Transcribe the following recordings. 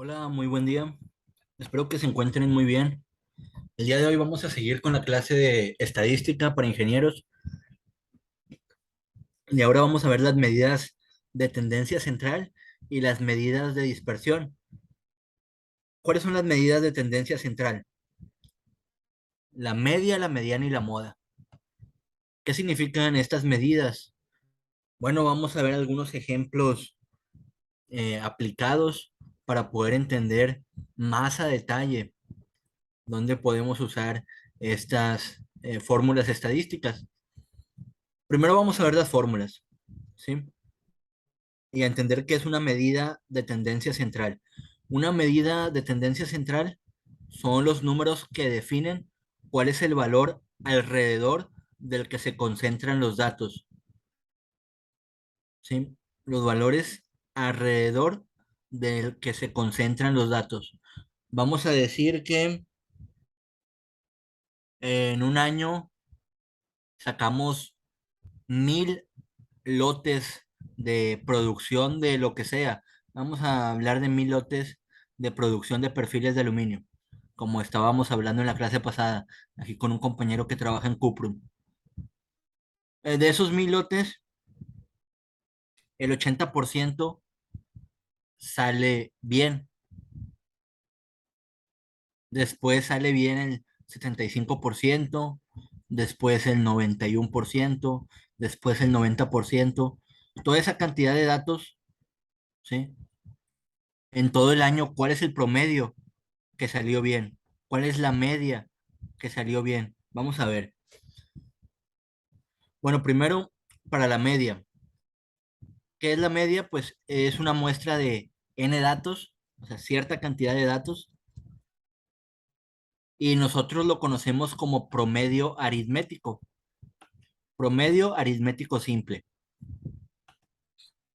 Hola, muy buen día. Espero que se encuentren muy bien. El día de hoy vamos a seguir con la clase de estadística para ingenieros y ahora vamos a ver las medidas de tendencia central y las medidas de dispersión. ¿Cuáles son las medidas de tendencia central? La media, la mediana y la moda. ¿Qué significan estas medidas? Bueno, vamos a ver algunos ejemplos aplicados para poder entender más a detalle dónde podemos usar estas fórmulas estadísticas. Primero vamos a ver las fórmulas, ¿sí? Y a entender qué es una medida de tendencia central. Una medida de tendencia central son los números que definen cuál es el valor alrededor del que se concentran los datos, ¿sí? Los valores alrededor del que se concentran los datos. Vamos a decir que en un año sacamos 1000 lotes de producción de lo que sea. Vamos a hablar de 1000 lotes de producción de perfiles de aluminio, como estábamos hablando en la clase pasada, aquí con un compañero que trabaja en Cuprum. De esos 1000 lotes, el 80% sale bien, después sale bien el 75%, después el 91%, después el 90%. Toda esa cantidad de datos, ¿sí? En todo el año, ¿cuál es el promedio que salió bien? ¿Cuál es la media que salió bien? Vamos a ver. Bueno, primero, para la media. ¿Qué es la media? Pues es una muestra de n datos, o sea, cierta cantidad de datos, y nosotros lo conocemos como promedio aritmético. Promedio aritmético simple,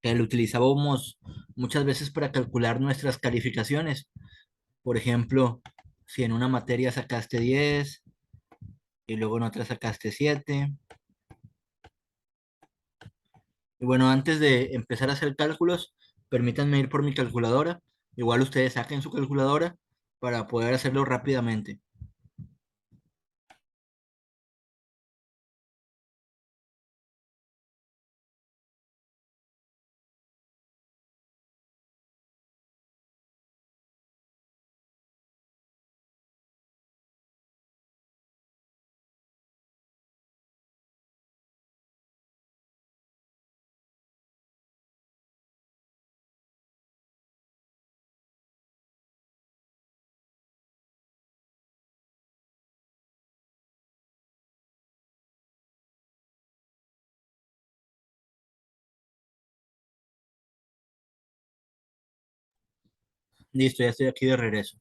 que lo utilizábamos muchas veces para calcular nuestras calificaciones. Por ejemplo, si en una materia sacaste 10 y luego en otra sacaste 7. Y bueno, antes de empezar a hacer cálculos, permítanme ir por mi calculadora. Igual ustedes saquen su calculadora para poder hacerlo rápidamente. Listo, ya estoy aquí de regreso.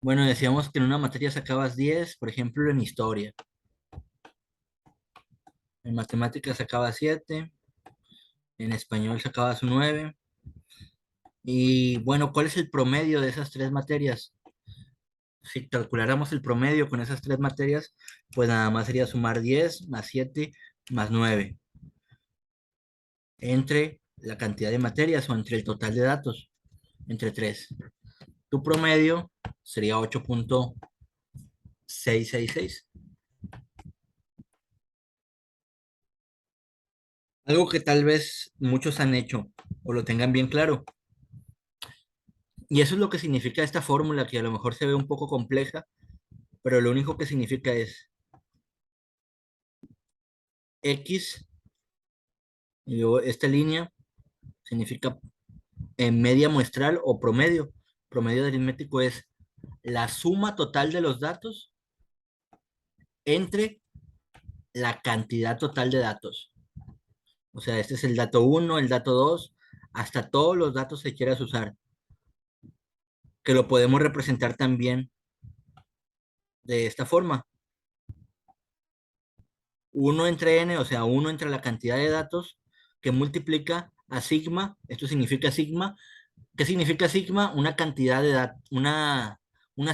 Bueno, decíamos que en una materia sacabas 10, por ejemplo, en historia. En matemáticas sacabas 7, en español sacabas un 9. Y bueno, ¿cuál es el promedio de esas tres materias? Si calculáramos el promedio con esas tres materias, pues nada más sería sumar 10 más 7 más 9 entre la cantidad de materias o entre el total de datos, entre 3. Tu promedio sería 8,666. Algo que tal vez muchos han hecho o lo tengan bien claro. Y eso es lo que significa esta fórmula, que a lo mejor se ve un poco compleja, pero lo único que significa es X, y luego esta línea significa media muestral o promedio. Promedio aritmético es la suma total de los datos entre la cantidad total de datos. O sea, este es el dato uno, el dato 2, hasta todos los datos que quieras usar, que lo podemos representar también de esta forma. Uno entre n, o sea, uno entre la cantidad de datos que multiplica a sigma. Esto significa sigma. ¿Qué significa sigma? Una cantidad de datos, una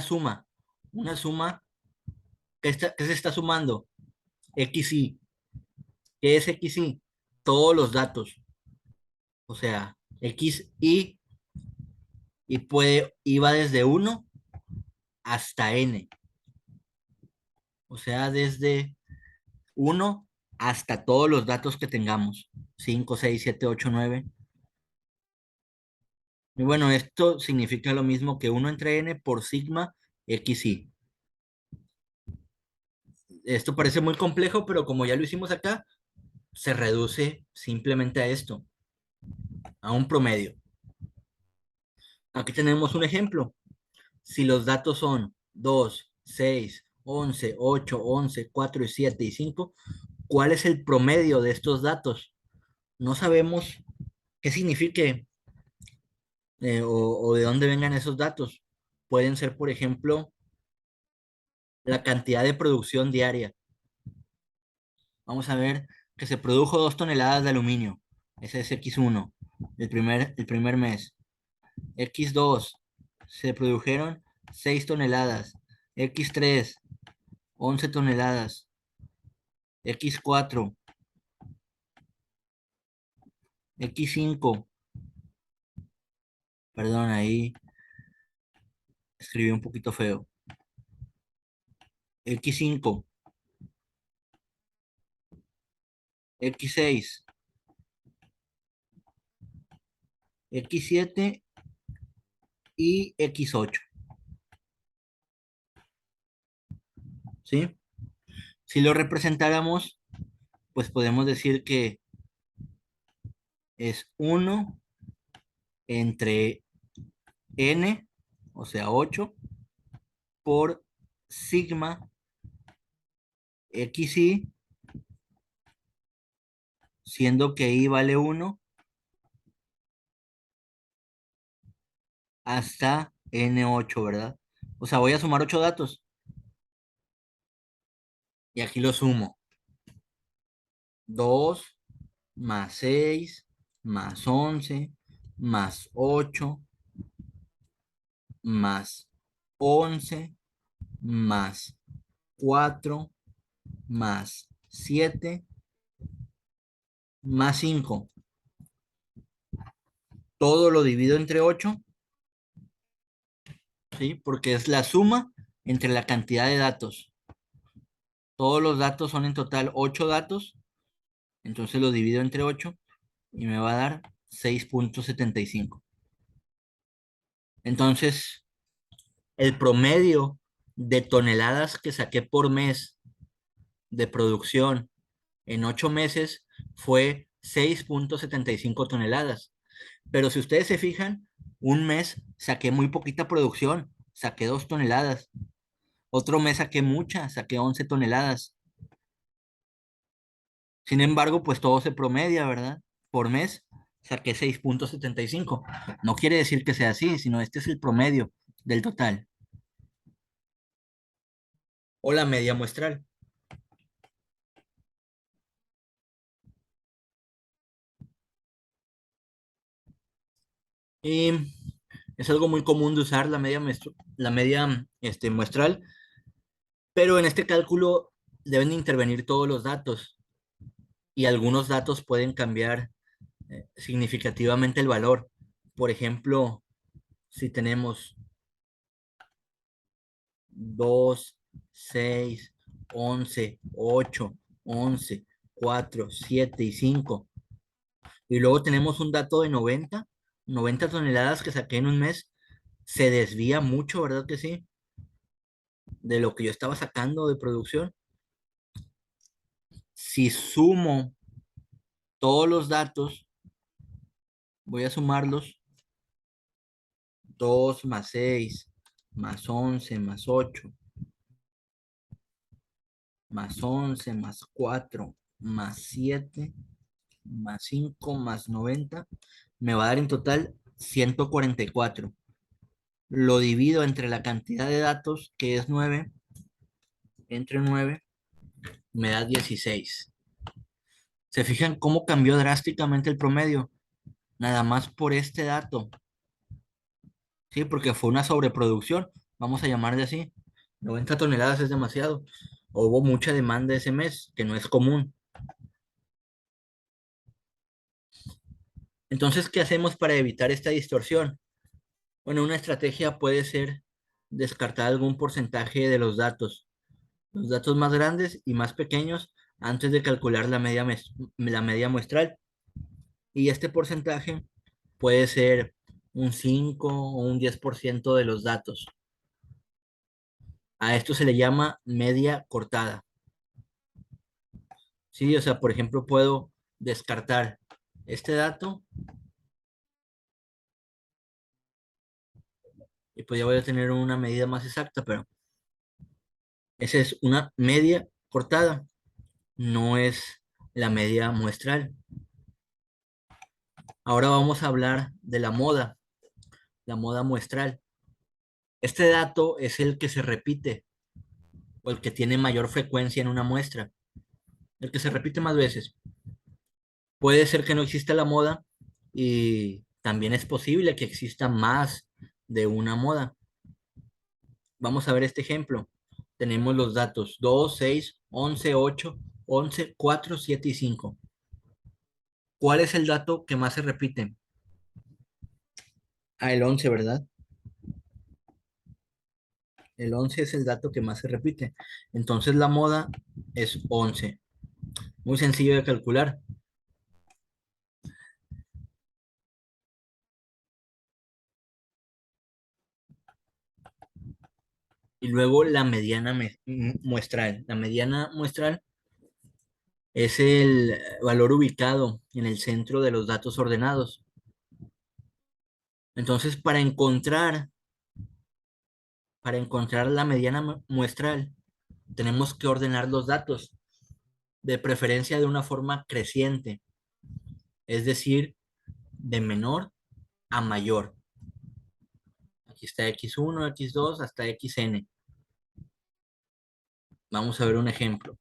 suma. Una suma que se está sumando. XY. ¿Qué es XY? Todos los datos. O sea, XY iba desde 1 hasta n, o sea, desde 1 hasta todos los datos que tengamos, 5 6 7 8 9. Y bueno, esto significa lo mismo que 1 entre n por sigma xi. Esto parece muy complejo, pero como ya lo hicimos acá, se reduce simplemente a esto, a un promedio. Aquí tenemos un ejemplo. Si los datos son 2 6 11 8 11 4 y 7 y 5, ¿cuál es el promedio de estos datos? No sabemos qué signifique o de dónde vengan esos datos. Pueden ser, por ejemplo, la cantidad de producción diaria. Vamos a ver que se produjo 2 toneladas de aluminio. Ese es X1, el primer mes. X2, se produjeron 6 toneladas. X3, 11 toneladas. X4, X5, perdón, ahí escribí un poquito feo. X5, X6, X7 y X8. ¿Sí? Si lo representáramos, pues podemos decir que es 1 entre n, o sea, 8, por sigma xi, siendo que i vale 1 hasta n8, ¿verdad? O sea, voy a sumar 8 datos y aquí lo sumo. 2 más 6 más 11 más 8 más 11 más 4 más 7 más 5. Todo lo divido entre 8, ¿sí? Porque es la suma entre la cantidad de datos. Todos los datos son en total 8 datos, entonces lo divido entre 8 y me va a dar 6,75. Entonces, el promedio de toneladas que saqué por mes de producción en 8 meses fue 6,75 toneladas. Pero si ustedes se fijan, un mes saqué muy poquita producción, saqué 2 toneladas. Otro mes saqué mucha, saqué 11 toneladas. Sin embargo, pues todo se promedia, ¿verdad? Por mes saqué 6,75. No quiere decir que sea así, sino este es el promedio del total. O la media muestral. Y es algo muy común de usar la media muestral, pero en este cálculo deben intervenir todos los datos y algunos datos pueden cambiar significativamente el valor. Por ejemplo, si tenemos 2 6 11 8 11 4 7 y 5, y luego tenemos un dato de 90 toneladas que saqué en un mes, se desvía mucho, ¿verdad que sí? De lo que yo estaba sacando de producción. Si sumo todos los datos, voy a sumarlos: 2 más 6 más 11 más 8 más 11 más 4 más 7 más 5 más 90, me va a dar en total 144. Lo divido entre la cantidad de datos, que es 9, entre 9, me da 16. ¿Se fijan cómo cambió drásticamente el promedio? Nada más por este dato. Sí, porque fue una sobreproducción, vamos a llamarle así. 90 toneladas es demasiado. Hubo mucha demanda ese mes, que no es común. Entonces, ¿qué hacemos para evitar esta distorsión? Bueno, una estrategia puede ser descartar algún porcentaje de los datos más grandes y más pequeños antes de calcular la media muestral. Y este porcentaje puede ser un 5 o un 10% de los datos. A esto se le llama media cortada. Sí, o sea, por ejemplo, puedo descartar este dato y pues ya voy a tener una medida más exacta, pero esa es una media cortada, no es la media muestral. Ahora vamos a hablar de la moda muestral. Este dato es el que se repite o el que tiene mayor frecuencia en una muestra, el que se repite más veces. Puede ser que no exista la moda y también es posible que exista más de una moda. Vamos a ver este ejemplo. Tenemos los datos 2, 6, 11, 8, 11, 4, 7 y 5. ¿Cuál es el dato que más se repite? Ah, el 11, ¿verdad? El 11 es el dato que más se repite. Entonces la moda es 11. Muy sencillo de calcular. Y luego la mediana muestral. La mediana muestral es el valor ubicado en el centro de los datos ordenados. Entonces, para encontrar la mediana muestral, tenemos que ordenar los datos, de preferencia de una forma creciente, es decir, de menor a mayor. Aquí está x1, x2 hasta xn. Vamos a ver un ejemplo.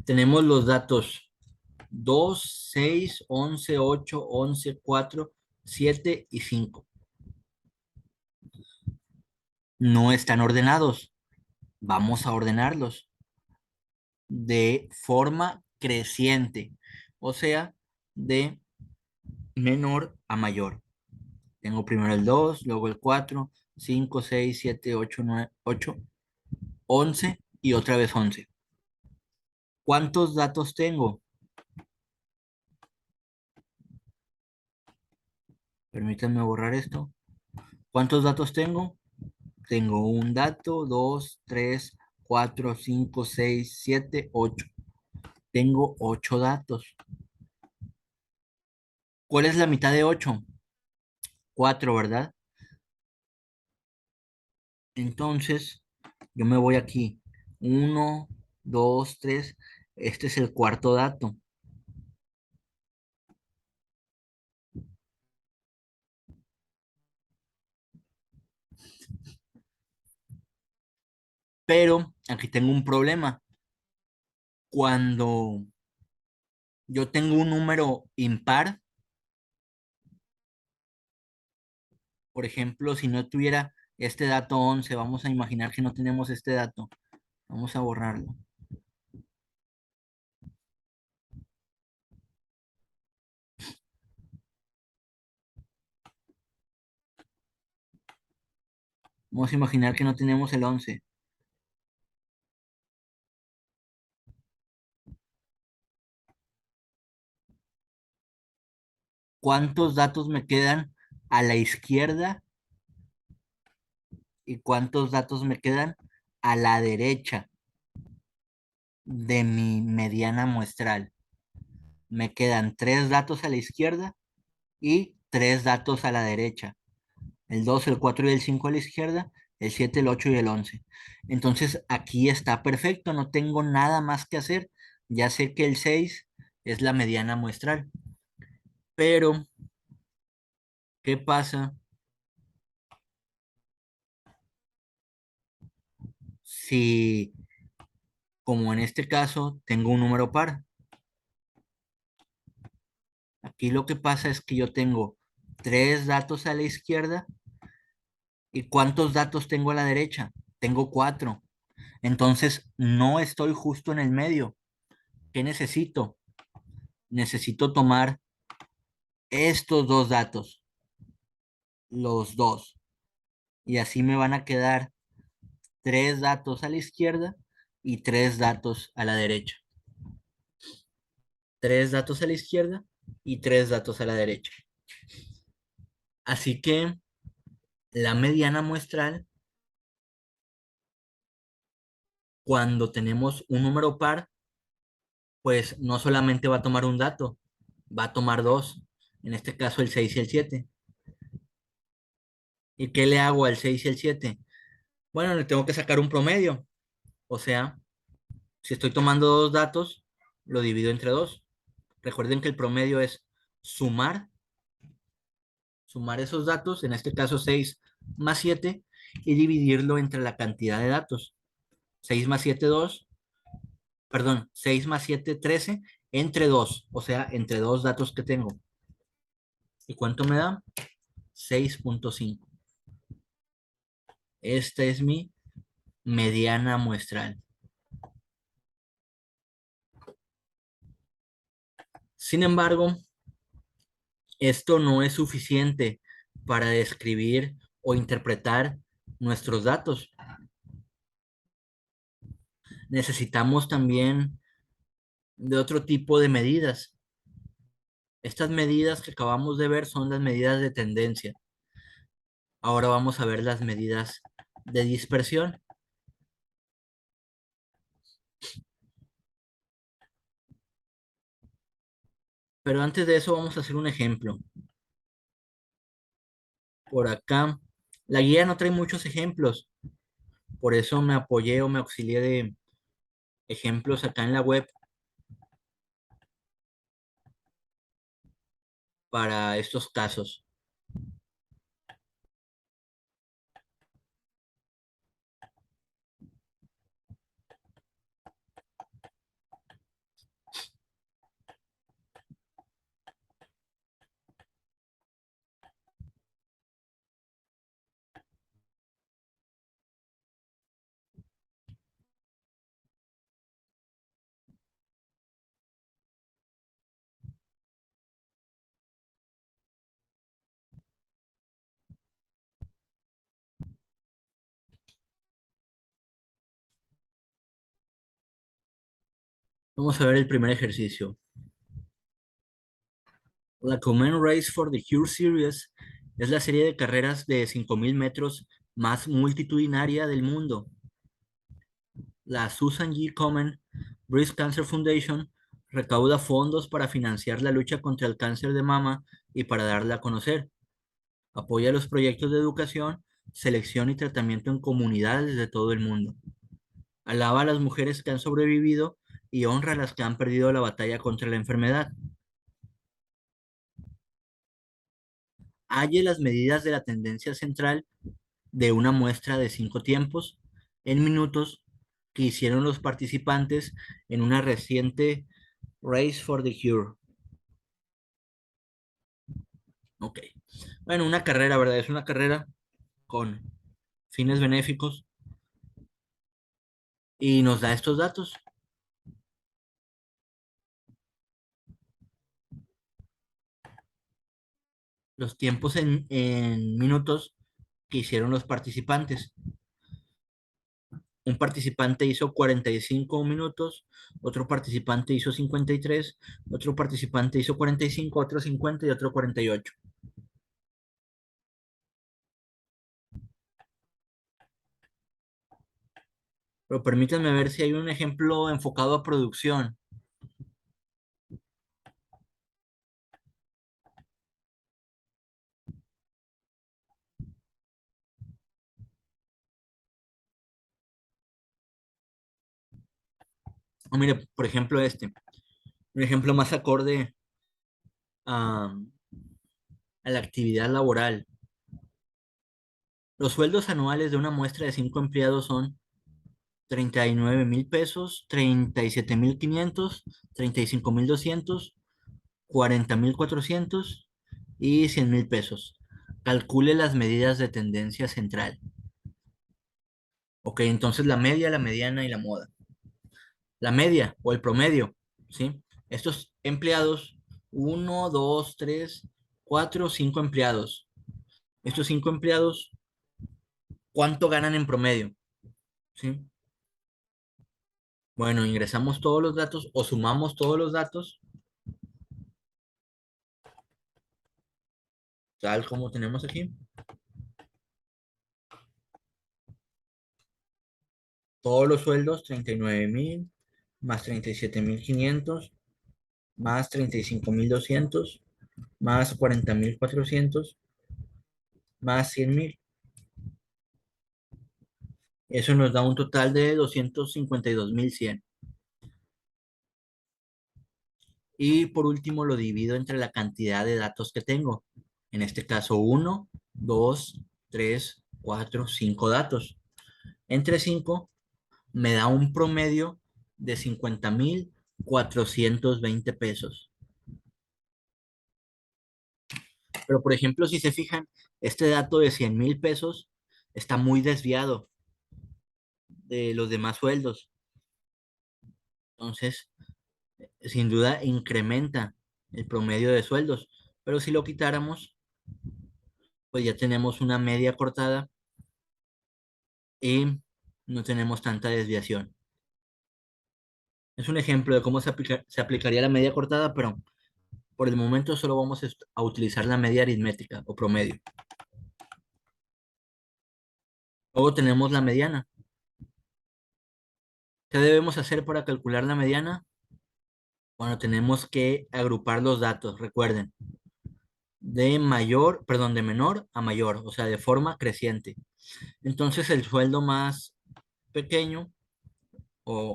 Tenemos los datos 2, 6, 11, 8, 11, 4, 7 y 5. No están ordenados. Vamos a ordenarlos de forma creciente, o sea, de menor a mayor. Tengo primero el 2, luego el 4, 5, 6, 7, 8, 9, 8, 11 y otra vez 11. ¿Cuántos datos tengo? Permítanme borrar esto. ¿Cuántos datos tengo? Tengo un dato, 2, 3, 4, 5, 6, 7, 8. Tengo 8 datos. ¿Cuál es la mitad de 8? 4, ¿verdad? Entonces, yo me voy aquí. Uno, 2, 3. Este es el cuarto dato. Pero aquí tengo un problema. Cuando yo tengo un número impar, por ejemplo, si no tuviera este dato 11, vamos a imaginar que no tenemos este dato. Vamos a borrarlo. Vamos a imaginar que no tenemos el 11. ¿Cuántos datos me quedan a la izquierda y cuántos datos me quedan a la derecha de mi mediana muestral? Me quedan 3 datos a la izquierda y 3 datos a la derecha. El 2, el 4 y el 5 a la izquierda, el 7, el 8 y el 11. Entonces aquí está perfecto, no tengo nada más que hacer. Ya sé que el 6 es la mediana muestral. Pero, ¿qué pasa si, como en este caso, tengo un número par? Aquí lo que pasa es que yo tengo 3 datos a la izquierda y ¿cuántos datos tengo a la derecha? Tengo 4. Entonces, no estoy justo en el medio. ¿Qué necesito? Necesito tomar estos dos datos, los dos, y así me van a quedar tres datos a la izquierda y tres datos a la derecha. Tres datos a la izquierda y tres datos a la derecha. Así que la mediana muestral, cuando tenemos un número par, pues no solamente va a tomar un dato, va a tomar dos, en este caso el 6 y el 7. ¿Y qué le hago al 6 y el 7? Bueno, le tengo que sacar un promedio, o sea, si estoy tomando dos datos, lo divido entre dos. Recuerden que el promedio es sumar, sumar esos datos, en este caso 6 más 7, y dividirlo entre la cantidad de datos. 6 más 7 2, perdón, 6 más 7 13, entre 2, o sea, entre dos datos que tengo. ¿Y cuánto me da? 6.5. Esta es mi mediana muestral. Sin embargo, esto no es suficiente para describir o interpretar nuestros datos. Necesitamos también de otro tipo de medidas. Estas medidas que acabamos de ver son las medidas de tendencia. Ahora vamos a ver las medidas de dispersión. Pero antes de eso vamos a hacer un ejemplo. Por acá, la guía no trae muchos ejemplos, por eso me apoyé o me auxilié de ejemplos acá en la web para estos casos. Vamos a ver el primer ejercicio. La Common Race for the Cure Series es la serie de carreras de 5.000 metros más multitudinaria del mundo. La Susan G. Komen Breast Cancer Foundation recauda fondos para financiar la lucha contra el cáncer de mama y para darla a conocer. Apoya los proyectos de educación, selección y tratamiento en comunidades de todo el mundo. Alaba a las mujeres que han sobrevivido y honra a las que han perdido la batalla contra la enfermedad. Halle las medidas de la tendencia central de una muestra de 5 tiempos en minutos que hicieron los participantes en una reciente Race for the Cure. Ok. Bueno, una carrera, ¿verdad? Es una carrera con fines benéficos y nos da estos datos. Los tiempos en minutos que hicieron los participantes. Un participante hizo 45 minutos, otro participante hizo 53, otro participante hizo 45, otro 50 y otro 48. Pero permítanme ver si hay un ejemplo enfocado a producción. O mire, por ejemplo, un ejemplo más acorde a, a la actividad laboral. Los sueldos anuales de una muestra de 5 empleados son 39.000 pesos, 37.500, 35.200, 40.400 y 100.000 pesos. Calcule las medidas de tendencia central. Ok, entonces la media, la mediana y la moda. La media o el promedio, ¿sí? Estos empleados, uno, dos, tres, cuatro, cinco empleados. Estos cinco empleados, ¿cuánto ganan en promedio? ¿Sí? Bueno, ingresamos todos los datos o sumamos todos los datos, tal como tenemos aquí. Todos los sueldos, 39.000, más 37.500, más 35.200, más 40.400, más 100.000. Eso nos da un total de 252.100. Y por último lo divido entre la cantidad de datos que tengo. En este caso, uno, 2, 3, 4, 5 datos. Entre 5 me da un promedio de 50.420 pesos. Pero, por ejemplo, si se fijan, este dato de 100.000 pesos está muy desviado de los demás sueldos. Entonces, sin duda, incrementa el promedio de sueldos. Pero si lo quitáramos, pues ya tenemos una media cortada y no tenemos tanta desviación. Es un ejemplo de cómo se aplicaría la media cortada, pero por el momento solo vamos a utilizar la media aritmética o promedio. Luego tenemos la mediana. ¿Qué debemos hacer para calcular la mediana? Bueno, tenemos que agrupar los datos, recuerden, de menor a mayor, o sea, de forma creciente. Entonces, el sueldo más pequeño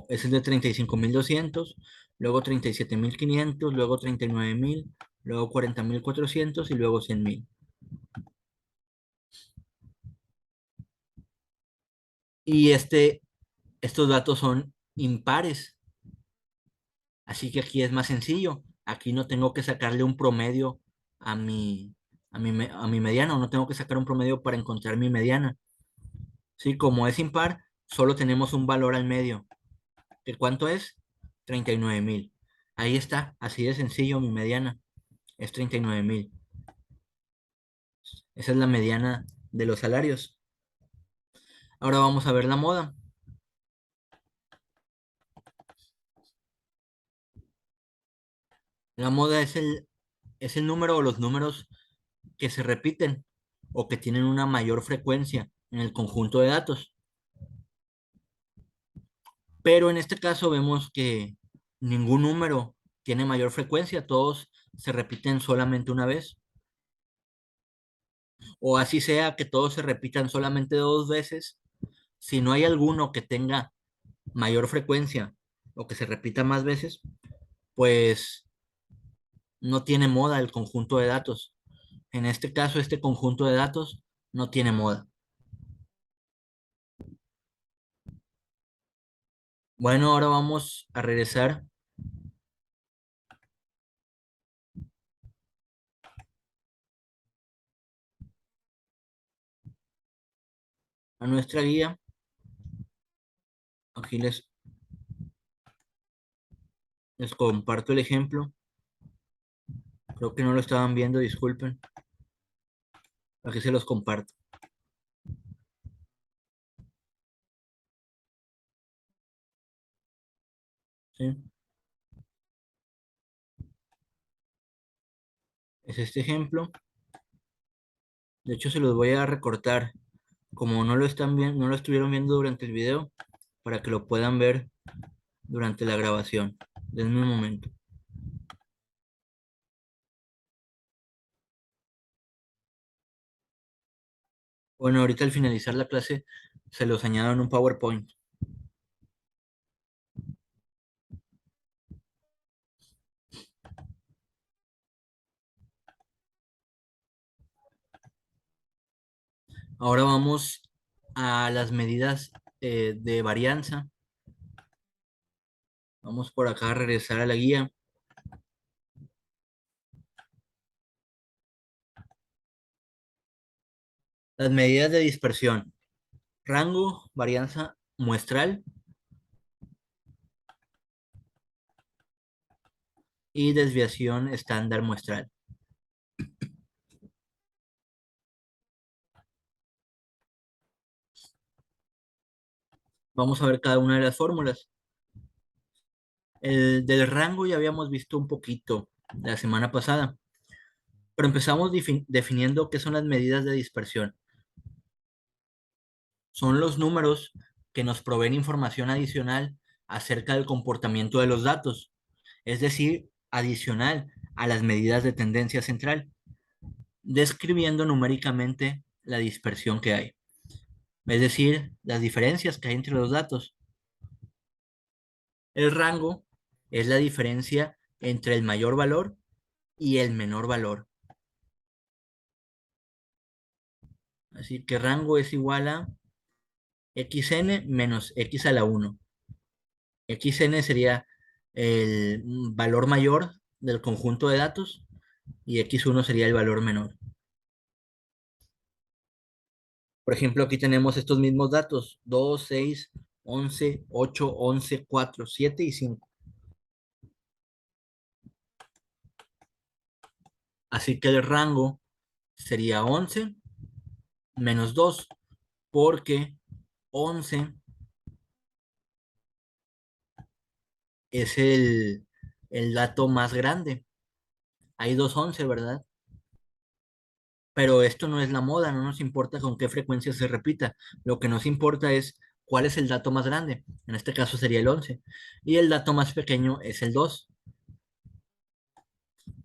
es el de 35.200, luego 37.500, luego 39.000, luego 40.400 y luego 100.000. Y estos datos son impares, así que aquí es más sencillo. Aquí no tengo que sacarle un promedio a mi mediana, o no tengo que sacar un promedio para encontrar mi mediana. Sí, como es impar, solo tenemos un valor al medio. ¿De cuánto es? 39.000. Ahí está, así de sencillo, mi mediana es 39.000. Esa es la mediana de los salarios. Ahora vamos a ver la moda. La moda es el número o los números que se repiten o que tienen una mayor frecuencia en el conjunto de datos. Pero en este caso vemos que ningún número tiene mayor frecuencia, todos se repiten solamente una vez. O así sea que todos se repitan solamente dos veces. Si no hay alguno que tenga mayor frecuencia o que se repita más veces, pues no tiene moda el conjunto de datos. En este caso, este conjunto de datos no tiene moda. Bueno, ahora vamos a regresar a nuestra guía. Aquí les comparto el ejemplo. Creo que no lo estaban viendo, disculpen. Aquí se los comparto. ¿Sí? Es este ejemplo. De hecho, se los voy a recortar. Como no lo están viendo, no lo estuvieron viendo durante el video, para que lo puedan ver durante la grabación. Denme un momento. Bueno, ahorita al finalizar la clase se los añado en un PowerPoint. Ahora vamos a las medidas de varianza. Vamos por acá a regresar a la guía. Las medidas de dispersión. Rango, varianza muestral y desviación estándar muestral. Vamos a ver cada una de las fórmulas. El del rango ya habíamos visto un poquito la semana pasada, pero empezamos definiendo qué son las medidas de dispersión. Son los números que nos proveen información adicional acerca del comportamiento de los datos, es decir, adicional a las medidas de tendencia central, describiendo numéricamente la dispersión que hay, es decir, las diferencias que hay entre los datos. El rango es la diferencia entre el mayor valor y el menor valor. Así que rango es igual a xn menos x a la 1. Xn sería el valor mayor del conjunto de datos y x1 sería el valor menor. Por ejemplo, aquí tenemos estos mismos datos: 2, 6, 11, 8, 11, 4, 7 y 5. Así que el rango sería 11 menos 2, porque 11 es el dato más grande. Hay dos 11, ¿verdad? Pero esto no es la moda, no nos importa con qué frecuencia se repita. Lo que nos importa es cuál es el dato más grande. En este caso sería el 11. Y el dato más pequeño es el 2.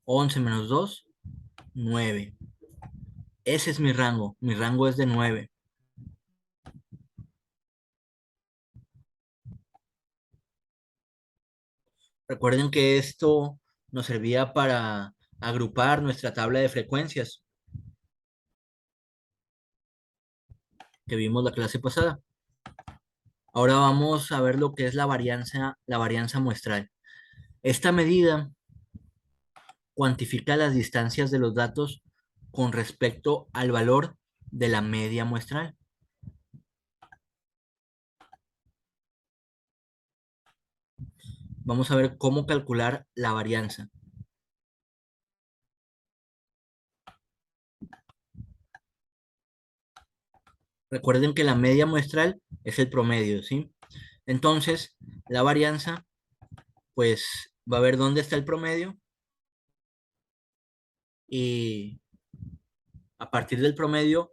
11 menos 2, 9. Ese es mi rango. Mi rango es de 9. Recuerden que esto nos servía para agrupar nuestra tabla de frecuencias que vimos la clase pasada. Ahora vamos a ver lo que es la varianza muestral. Esta medida cuantifica las distancias de los datos con respecto al valor de la media muestral. Vamos a ver cómo calcular la varianza. Recuerden que la media muestral es el promedio, ¿sí? Entonces, la varianza, pues va a ver dónde está el promedio y a partir del promedio,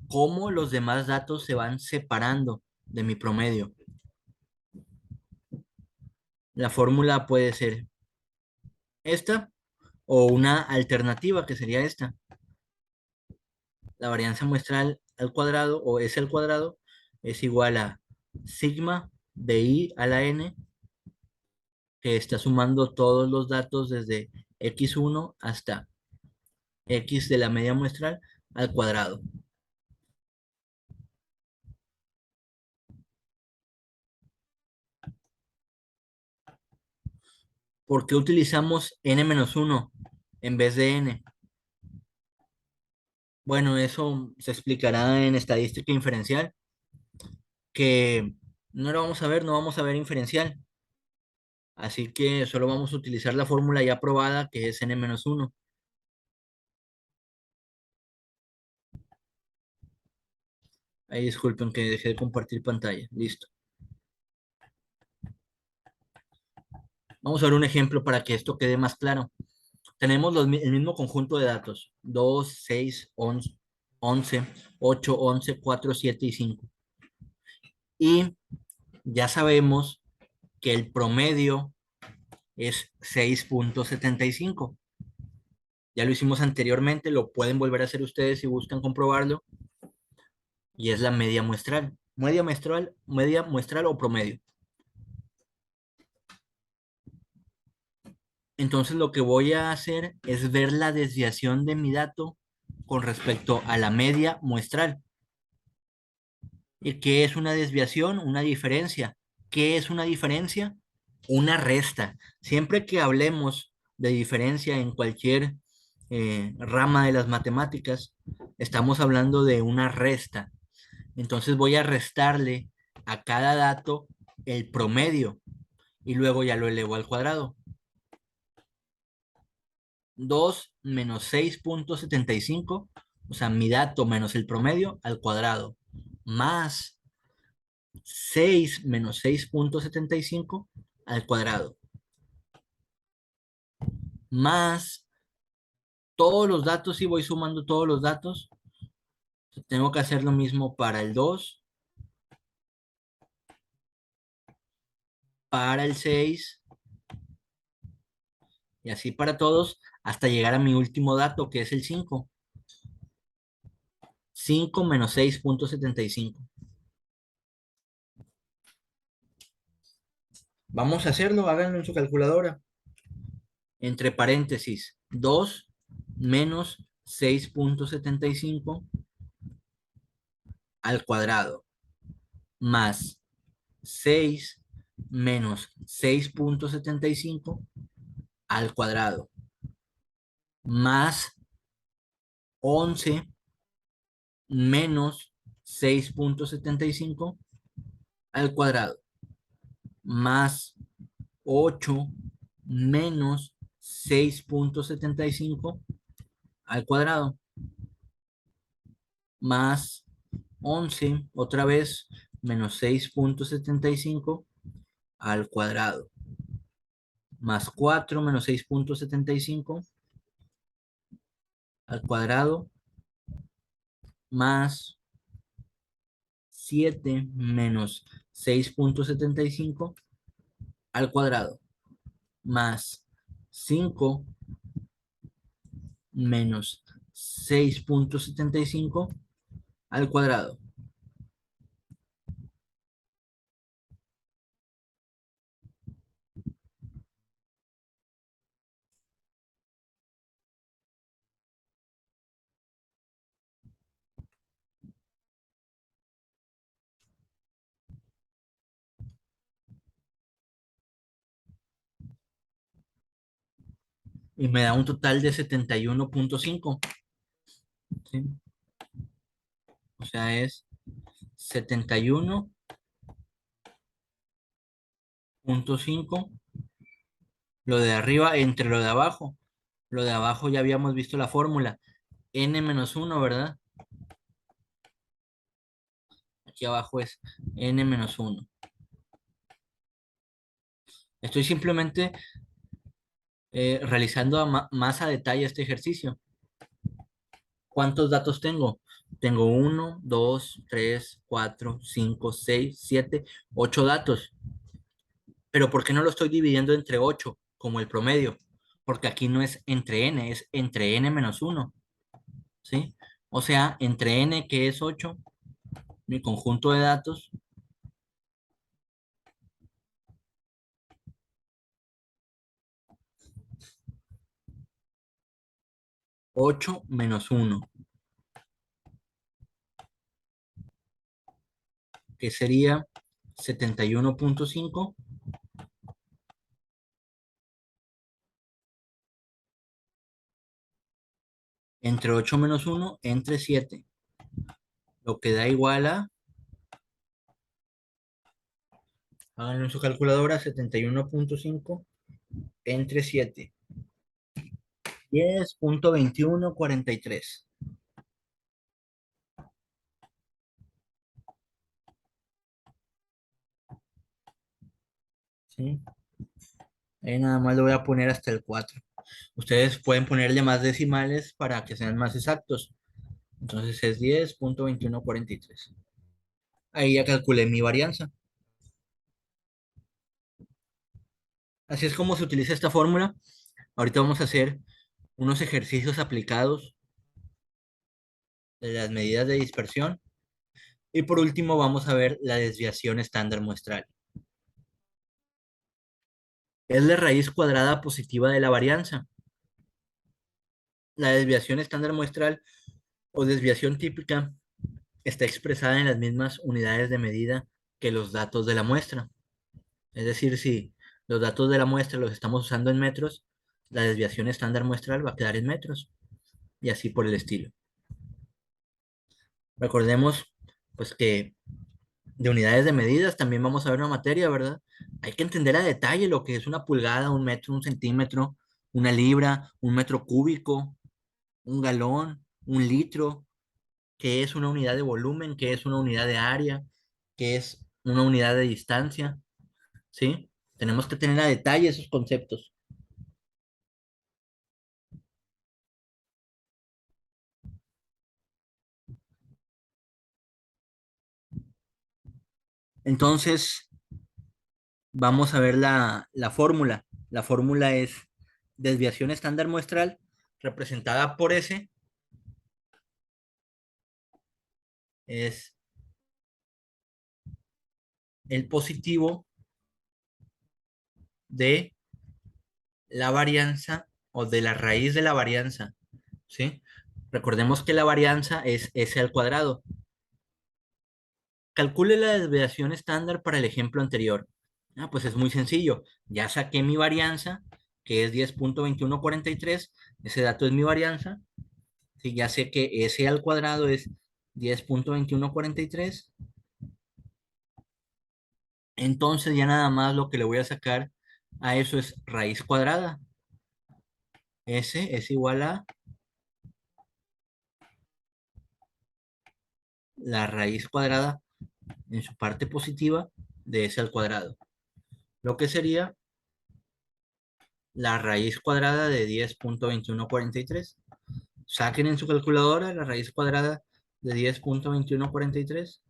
cómo los demás datos se van separando de mi promedio. La fórmula puede ser esta o una alternativa que sería esta. La varianza muestral al cuadrado o S al cuadrado es igual a sigma de I a la N, que está sumando todos los datos desde x1 hasta x de la media muestral al cuadrado. ¿Por qué utilizamos n-1 en vez de n? Bueno, eso se explicará en estadística inferencial, que no lo vamos a ver, no vamos a ver inferencial. Así que solo vamos a utilizar la fórmula ya probada, que es n-1. Ahí disculpen que dejé de compartir pantalla. Listo. Vamos a ver un ejemplo para que esto quede más claro. Tenemos el mismo conjunto de datos: 2, 6, 11, 11, 8, 11, 4, 7 y 5. Y ya sabemos que el promedio es 6,75. Ya lo hicimos anteriormente, lo pueden volver a hacer ustedes si buscan comprobarlo. Y es la media muestral. Media muestral o promedio. Entonces lo que voy a hacer es ver la desviación de mi dato con respecto a la media muestral. ¿Y qué es una desviación? Una diferencia. ¿Qué es una diferencia? Una resta. Siempre que hablemos de diferencia en cualquier rama de las matemáticas, estamos hablando de una resta. Entonces voy a restarle a cada dato el promedio y luego ya lo elevo al cuadrado. 2 menos 6,75, o sea, mi dato menos el promedio al cuadrado, más 6 menos 6,75 al cuadrado, más todos los datos, y voy sumando todos los datos. Tengo que hacer lo mismo para el 2, para el 6 y así para todos hasta llegar a mi último dato, que es el 5. 5 menos 6,75. Vamos a hacerlo, háganlo en su calculadora. Entre paréntesis, 2 menos 6,75 al cuadrado, más 6 menos 6,75 al cuadrado, más 11 menos 6,75 al cuadrado, más 8 menos 6,75 al cuadrado, más 11 otra vez, menos 6,75 al cuadrado, más 4 menos 6,75 al cuadrado, más 7 menos 6,75 al cuadrado, más 5 menos 6,75 al cuadrado. Y me da un total de 71,5. ¿Sí? O sea, es 71,5. Lo de arriba entre lo de abajo. Lo de abajo ya habíamos visto la fórmula. N-1, ¿verdad? Aquí abajo es N-1. Estoy simplemente realizando más a detalle este ejercicio. ¿Cuántos datos tengo? Tengo 1, 2, 3, 4, 5, 6, 7, 8 datos. Pero ¿por qué no lo estoy dividiendo entre 8 como el promedio? Porque aquí no es entre n, es entre n-1, ¿sí? O sea, entre n, que es 8, mi conjunto de datos, 8 menos 1, que sería 71,5, entre 8 menos 1, entre 7, lo que da igual a, háganlo en su calculadora, 71,5 entre 7, 10,2143. ¿Sí? Ahí nada más le voy a poner hasta el 4. Ustedes pueden ponerle más decimales para que sean más exactos. Entonces es 10,2143. Ahí ya calculé mi varianza. Así es como se utiliza esta fórmula. Ahorita vamos a hacer unos ejercicios aplicados de las medidas de dispersión. Y por último vamos a ver la desviación estándar muestral. Es la raíz cuadrada positiva de la varianza. La desviación estándar muestral o desviación típica está expresada en las mismas unidades de medida que los datos de la muestra. Es decir, si los datos de la muestra los estamos usando en metros, la desviación estándar muestral va a quedar en metros y así por el estilo. Recordemos pues que de unidades de medidas también vamos a ver una materia, ¿verdad? Hay que entender a detalle lo que es una pulgada, un metro, un centímetro, una libra, un metro cúbico, un galón, un litro, qué es una unidad de volumen, qué es una unidad de área, qué es una unidad de distancia, ¿sí? Tenemos que tener a detalle esos conceptos. Entonces, vamos a ver la fórmula. La fórmula es desviación estándar muestral representada por S, es el positivo de la varianza o de la raíz de la varianza, ¿sí? Recordemos que la varianza es S al cuadrado. Calcule la desviación estándar para el ejemplo anterior. Ah, pues es muy sencillo. Ya saqué mi varianza, que es 10.2143. Ese dato es mi varianza. Sí, ya sé que S al cuadrado es 10.2143. Entonces ya nada más lo que le voy a sacar a eso es raíz cuadrada. S es igual a la raíz cuadrada en su parte positiva de S al cuadrado. Lo que sería la raíz cuadrada de 10.2143. Saquen en su calculadora la raíz cuadrada de 10.2143.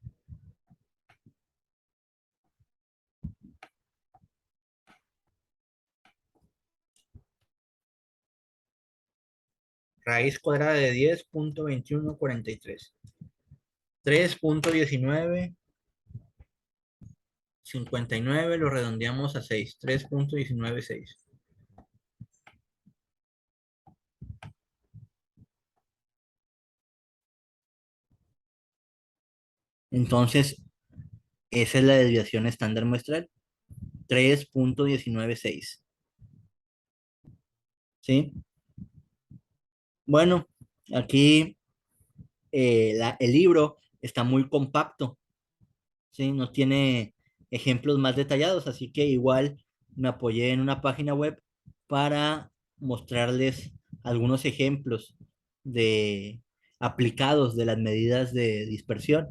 Raíz cuadrada de 10.2143. 3.1959 lo redondeamos a 6. 3.196. Entonces, esa es la desviación estándar muestral. 3.196. ¿Sí? Bueno, aquí el libro está muy compacto. ¿Sí? No tiene ejemplos más detallados, así que igual me apoyé en una página web para mostrarles algunos ejemplos de aplicados de las medidas de dispersión.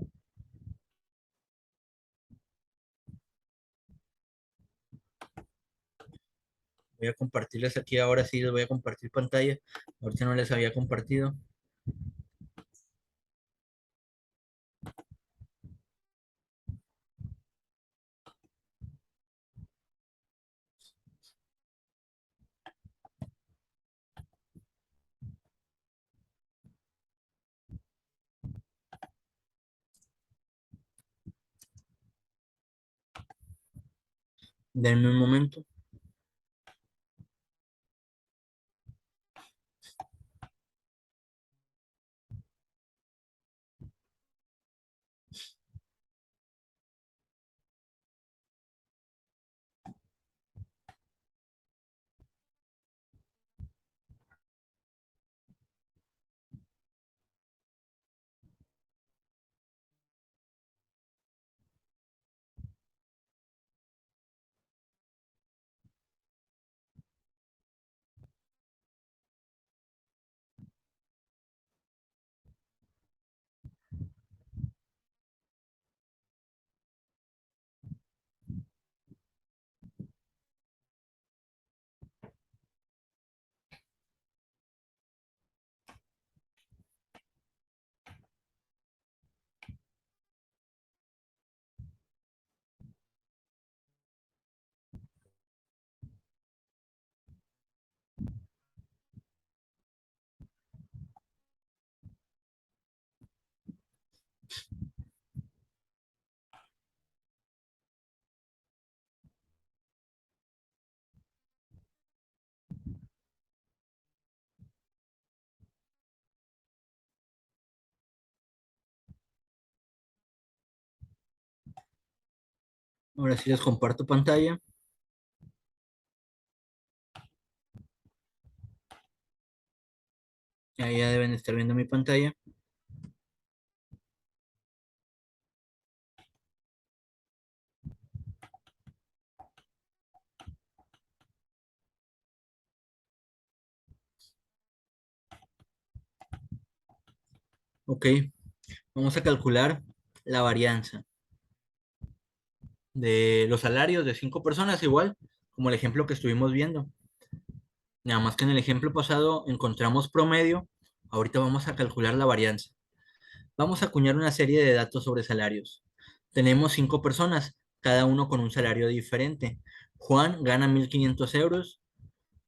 Voy a compartirles aquí, ahora sí les voy a compartir pantalla. Ahorita no les había compartido. Denme un momento. Ahora sí les comparto pantalla. Ahí ya deben estar viendo mi pantalla. Ok, vamos a calcular la varianza de los salarios de 5 personas, igual como el ejemplo que estuvimos viendo. Nada más que en el ejemplo pasado encontramos promedio, ahorita vamos a calcular la varianza. Vamos a acuñar una serie de datos sobre salarios. Tenemos 5 personas, cada uno con un salario diferente. Juan gana 1.500 euros,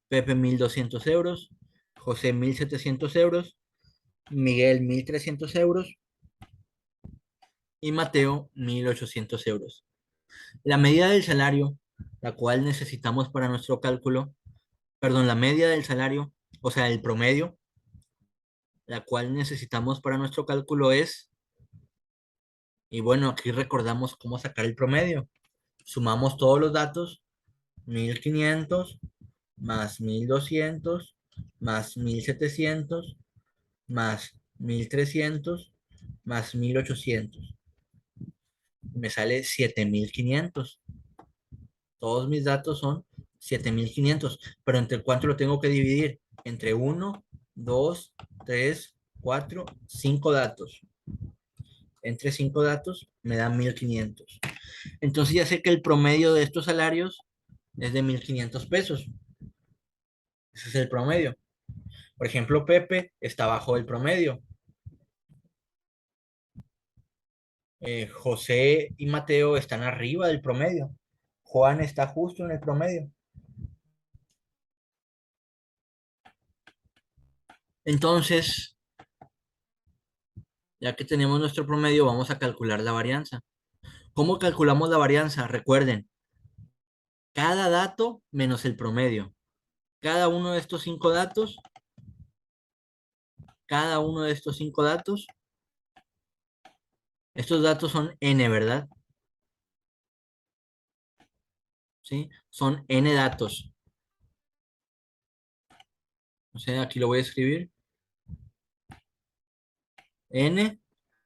Pepe 1.200 euros, José 1.700 euros, Miguel 1.300 euros y Mateo 1.800 euros. La medida del salario, la cual necesitamos para nuestro cálculo, perdón, la media del salario, o sea, el promedio, la cual necesitamos para nuestro cálculo es, y bueno, aquí recordamos cómo sacar el promedio. Sumamos todos los datos, 1.500 más 1.200 más 1.700 más 1.300 más 1.800. Me sale 7.500. Todos mis datos son 7.500. Pero ¿entre cuánto lo tengo que dividir? Entre uno, 2, 3, 4, 5 datos. Entre 5 datos me da 1.500. Entonces ya sé que el promedio de estos salarios es de 1.500 pesos. Ese es el promedio. Por ejemplo, Pepe está bajo el promedio. José y Mateo están arriba del promedio. Juan está justo en el promedio. Entonces, ya que tenemos nuestro promedio, vamos a calcular la varianza. ¿Cómo calculamos la varianza? Recuerden, cada dato menos el promedio. Cada uno de estos 5 datos, cada uno de estos 5 datos, estos datos son n, ¿verdad? ¿Sí? Son n datos. O sea, aquí lo voy a escribir. N,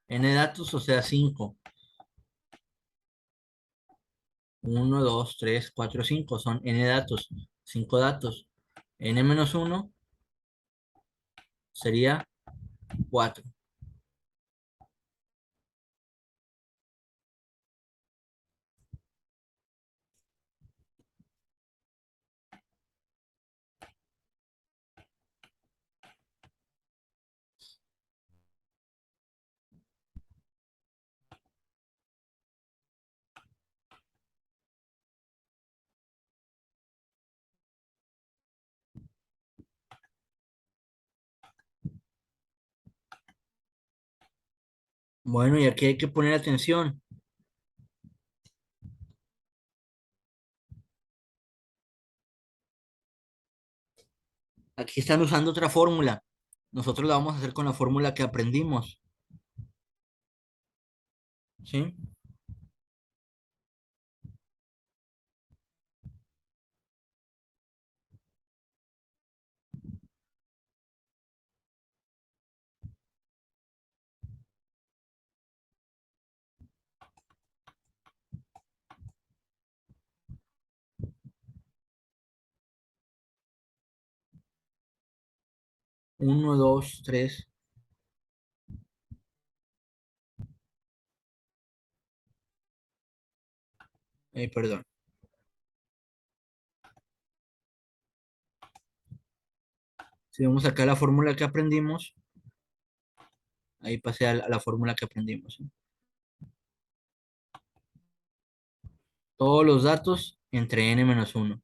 n datos, o sea, 5. Uno, 2, 3, 4, 5. Son n datos. 5 datos. N menos uno sería 4. Bueno, y aquí hay que poner atención. Aquí están usando otra fórmula. Nosotros la vamos a hacer con la fórmula que aprendimos. ¿Sí? 1, 2, 3. Perdón. Si vamos acá a la fórmula que aprendimos, ahí pasé a la fórmula que aprendimos. ¿Sí? Todos los datos entre n menos uno.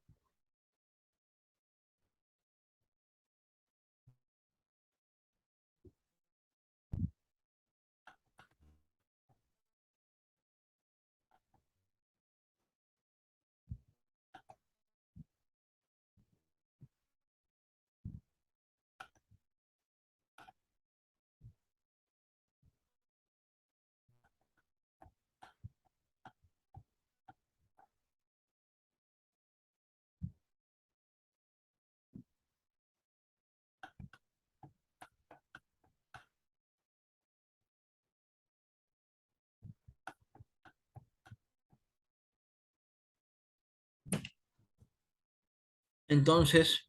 Entonces,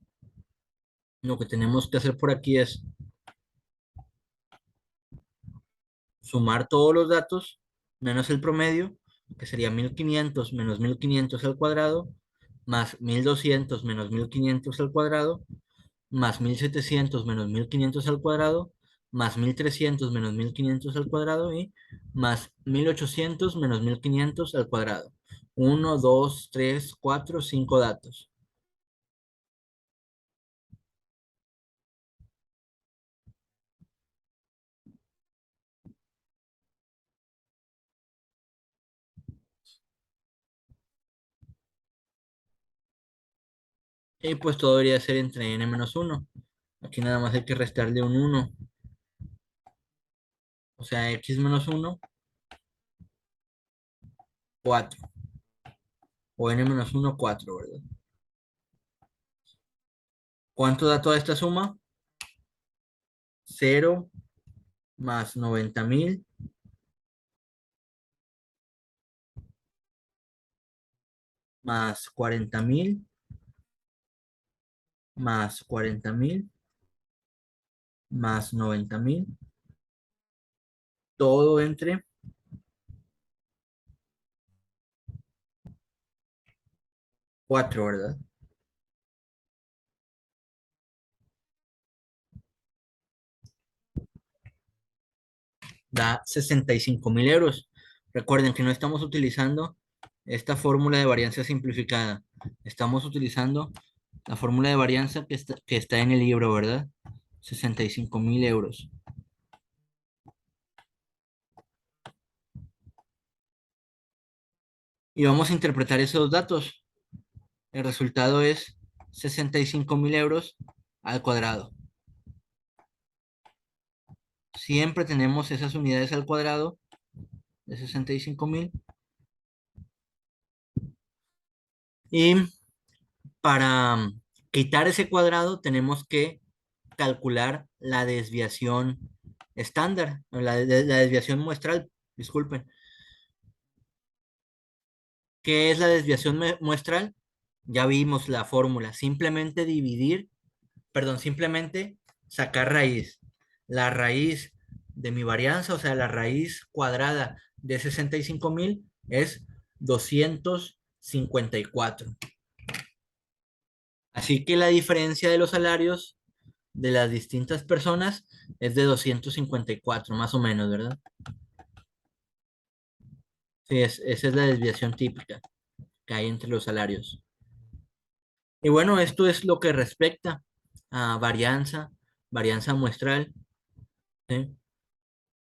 lo que tenemos que hacer por aquí es sumar todos los datos menos el promedio, que sería 1500 menos 1500 al cuadrado, más 1200 menos 1500 al cuadrado, más 1700 menos 1500 al cuadrado, más 1300 menos 1500 al cuadrado y más 1800 menos 1500 al cuadrado. Uno, 2, 3, 4, 5 datos. Y pues todo debería ser entre n menos uno. Aquí nada más hay que restarle un uno. O sea, x menos uno, 4. O n menos uno, 4, ¿verdad? ¿Cuánto da toda esta suma? Cero más 90.000 más 40.000 más 40.000 más 90.000. Todo entre 4, ¿verdad? Da 65.000 euros. Recuerden que no estamos utilizando esta fórmula de varianza simplificada. Estamos utilizando la fórmula de varianza que está en el libro, ¿verdad? 65.000 euros. Y vamos a interpretar esos datos. El resultado es 65.000 euros al cuadrado. Siempre tenemos esas unidades al cuadrado de 65.000. Y para quitar ese cuadrado tenemos que calcular la desviación estándar, o la desviación muestral, disculpen. ¿Qué es la desviación muestral? Ya vimos la fórmula, simplemente dividir, perdón, simplemente sacar raíz. La raíz de mi varianza, o sea, la raíz cuadrada de 65.000 es 254. Así que la diferencia de los salarios de las distintas personas es de 254 más o menos, ¿verdad? Sí, esa es la desviación típica que hay entre los salarios. Y bueno, esto es lo que respecta a varianza muestral, ¿sí?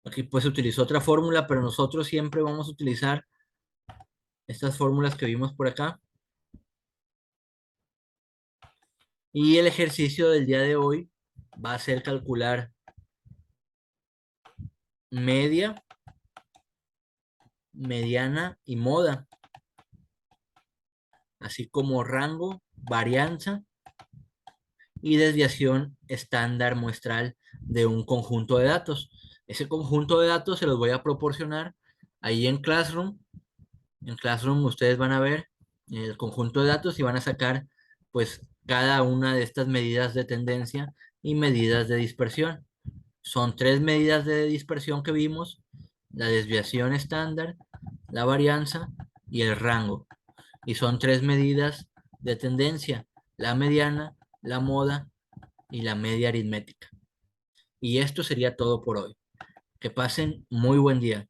Aquí pues se utilizó otra fórmula, pero nosotros siempre vamos a utilizar estas fórmulas que vimos por acá. Y el ejercicio del día de hoy va a ser calcular media, mediana y moda, así como rango, varianza y desviación estándar muestral de un conjunto de datos. Ese conjunto de datos se los voy a proporcionar ahí en Classroom. En Classroom ustedes van a ver el conjunto de datos y van a sacar pues cada una de estas medidas de tendencia y medidas de dispersión. Son tres medidas de dispersión que vimos: la desviación estándar, la varianza y el rango. Y son tres medidas de tendencia: la mediana, la moda y la media aritmética. Y esto sería todo por hoy. Que pasen muy buen día.